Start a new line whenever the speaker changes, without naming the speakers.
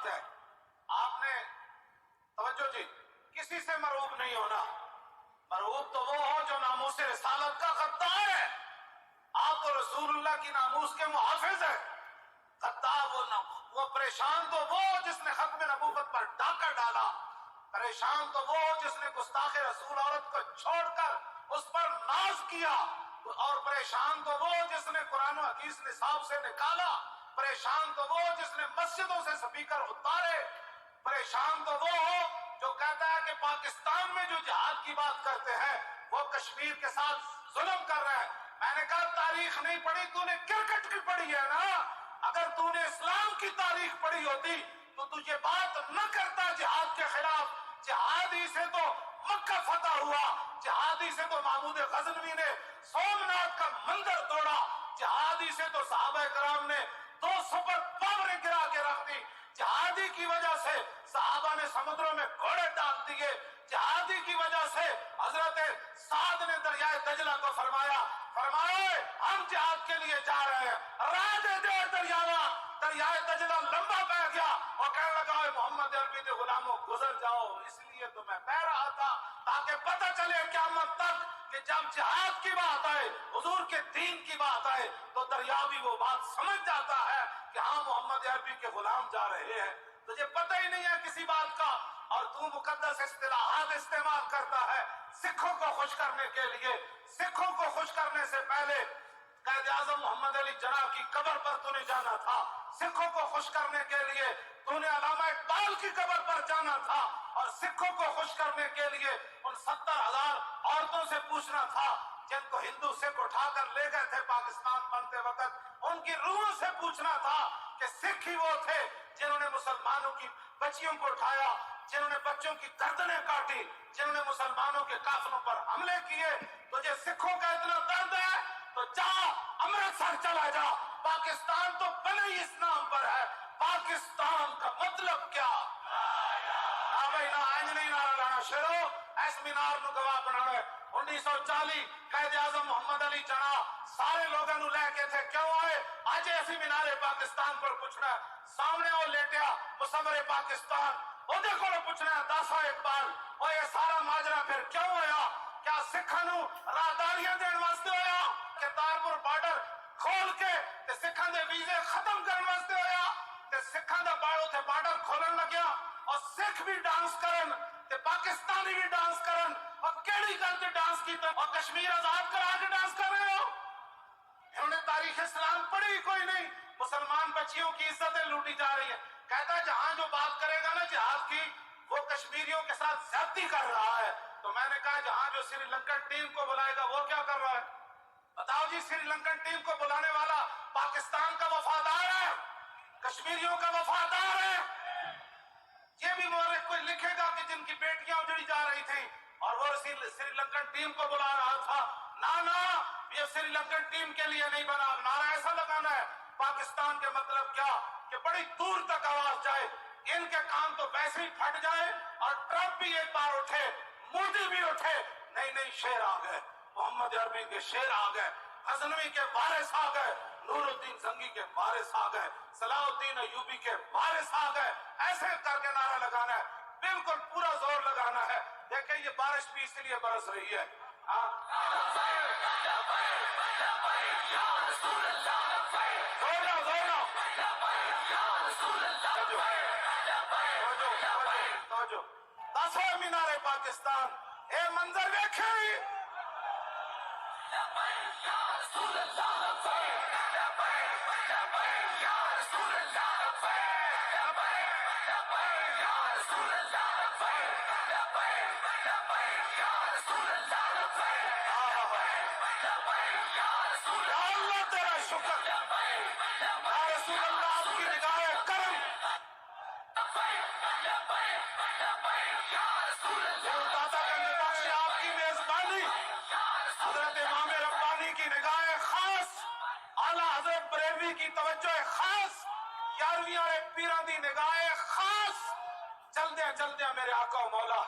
بات ہے، آپ نے توجہ جی، کسی سے مرعوب نہیں ہونا. مرعوب تو وہ ہو جو ناموس رسالت کا غدار ہے. آپ تو رسول اللہ کی ناموس کے محافظ ہیں. غدار وہ پریشان تو وہ جس نے ختم نبوت پر ڈاکہ ڈالا. پریشان تو وہ جس نے گستاخ رسول عورت کو چھوڑ کر اس پر ناز کیا. اور پریشان تو وہ جس نے قرآن و حدیث نصاب سے نکالا. پریشان تو وہ جس نے مسجدوں سے سپیکر اتارے. پریشان تو وہ ہو جو کہتا ہے کہ پاکستان میں جو جہاد کی بات کرتے ہیں وہ کشمیر کے ساتھ ظلم کر رہے ہیں. میں نے کہا تاریخ نہیں پڑھی، تو نے کرکٹ کی پڑھی ہے نا. اگر تو نے اسلام کی تاریخ پڑھی ہوتی تو تجھے بات نہ کرتا جہاد کے خلاف. جہادی سے تو مکہ فتح ہوا، جہادی سے تو محمود غزنوی نے سومناتھ کا مندر توڑا، جہادی سے تو صحابہ کرام نے 2 سپر پاوریں گرا کے رکھ دی. جہادی کی وجہ سے صحابہ نے سمندروں میں گھوڑے ڈال دیے. جہادی کی وجہ سے حضرت سعد نے دریائے دجلہ کو فرمایا ہم جہاد کے لیے جا رہے ہیں. راہ دے دے دریائے دجلہ لمبا بہ گیا اور کہنے لگا اے محمد عربی دے غلاموں گزر جاؤ. اس لیے تو میں بہ رہا تھا تاکہ پتہ چلے قیامت تک کہ جب جہاد کی بات آئے، حضور کے دین کی بات آئے تو دریا بھی وہ بات سمجھ جاتا ہے کہ ہاں محمد عربی کے غلام جا رہے ہیں. تجھے پتہ ہی نہیں ہے کسی بات کا اور تو مقدس اصطلاحات استعمال کرتا ہے سکھوں کو خوش کرنے کے لیے. سکھوں کو خوش کرنے سے پہلے قائد اعظم محمد علی جناح کی قبر پر تو نے جانا تھا. سکھوں کو خوش کرنے کے لیے تو نے علامہ اقبال کی قبر پر جانا تھا اور سکھوں کو خوش کرنے کے لیے ان 70,000 عورتوں سے پوچھنا تھا جن کو ہندو سکھ اٹھا کر لے گئے تھے پاکستان بنتے وقت. ان کی روحوں سے پوچھنا تھا کہ سکھ ہی وہ تھے جنہوں نے مسلمانوں کی بچیوں کو اٹھایا، جنہوں نے بچوں کی گردنیں کاٹی، جنہوں نے مسلمانوں کے قافلوں پر حملے کیے. تجھے سکھوں کا اتنا درد ہے تو جا امرتسر چلا جا. پاکستان تو بنے ہی اس نام پر ہے. پاکستان کا مطلب کیا؟ نعرہ لانا شروع ایس مینار نو گواہ بنانا ہے. 1940 قائد اعظم محمد علی جناح سارے لوگوں نو لے کے تھے کیوں آئے؟ آج ایسی مینار پاکستان پر پوچھنا ہے. سامنے وہ لیٹیا مصور پاکستان وہ دیکھو پوچھنا ہے 10 اقبال اور یہ سارا ماجرا پھر کیوں ہویا؟ کیا سکھاں نو راہداریاں دین واسطے ہویا کہ تارپور بارڈر کھول کے تے سکھاں دے ویزے ختم کرن واسطے ہویا تے سکھاں دا بارڈر کھولن لگیا اور سکھ بھی ڈانس کرن تے پاکستانی بھی ڈانس کرن اور کیڑی گل تے ڈانس کیتا اور کشمیر آزاد کرا کے ڈانس کر رہے ہو؟ انہوں نے تاریخ اسلام پڑھی کوئی نہیں. مسلمان بچیوں کی عزتیں لوٹی جا رہی ہیں. کہتا ہے جہاں جو بات کرے گا نا جہاد کی وہ کشمیریوں کے ساتھ زیادتی کر رہا ہے. تو میں نے کہا جہاں جو سری لنکن ٹیم کو بلائے گا وہ کیا کر رہا ہے؟ بتاؤ جی. سری لنکن ٹیم کو بلانے والا پاکستان کا وفادار ہے، کشمیریوں کا وفادار ہے. یہ بھی مورخ کوئی لکھے گا کہ جن کی بیٹیاں اجڑی جا رہی تھیں اور وہ سری لنکن ٹیم کو بلا رہا تھا. نہ یہ سری لنکن ٹیم کے لیے نہیں بنا. نعرہ ایسا لگانا ہے پاکستان کے مطلب کیا کہ بڑی دور تک آواز جائے. ان کے کام تو ویسے ہی پھٹ جائے اور ٹرمپ بھی ایک بار اٹھے، مودی بھی اٹھے. نہیں شیر آ گئے، محمد عربی کے شیر آ گئے، غزنوی کے وارث آ گئے، نور الدین زنگی کے وارث آ گئے، صلاح الدین ایوبی کے وارث آ گئے. ایسے کر کے نعرہ لگانا ہے، بالکل پورا زور لگانا ہے. دیکھیں یہ بارش بھی اس لیے برس رہی ہے. دسو مینار پاکستان اے منظر ویکھے اللہ تیرا شکر یا رسول اللہ آپ کی نگاہ کرم داتا گنج بخش آپ کی میزبانی حضرت امام ربانی کی نگاہ خاص اعلیٰ حضرت بریلوی کی توجہ خاص 11ویں والے پیران دی نگاہ خاص. چل دیا میرے آقا و مولا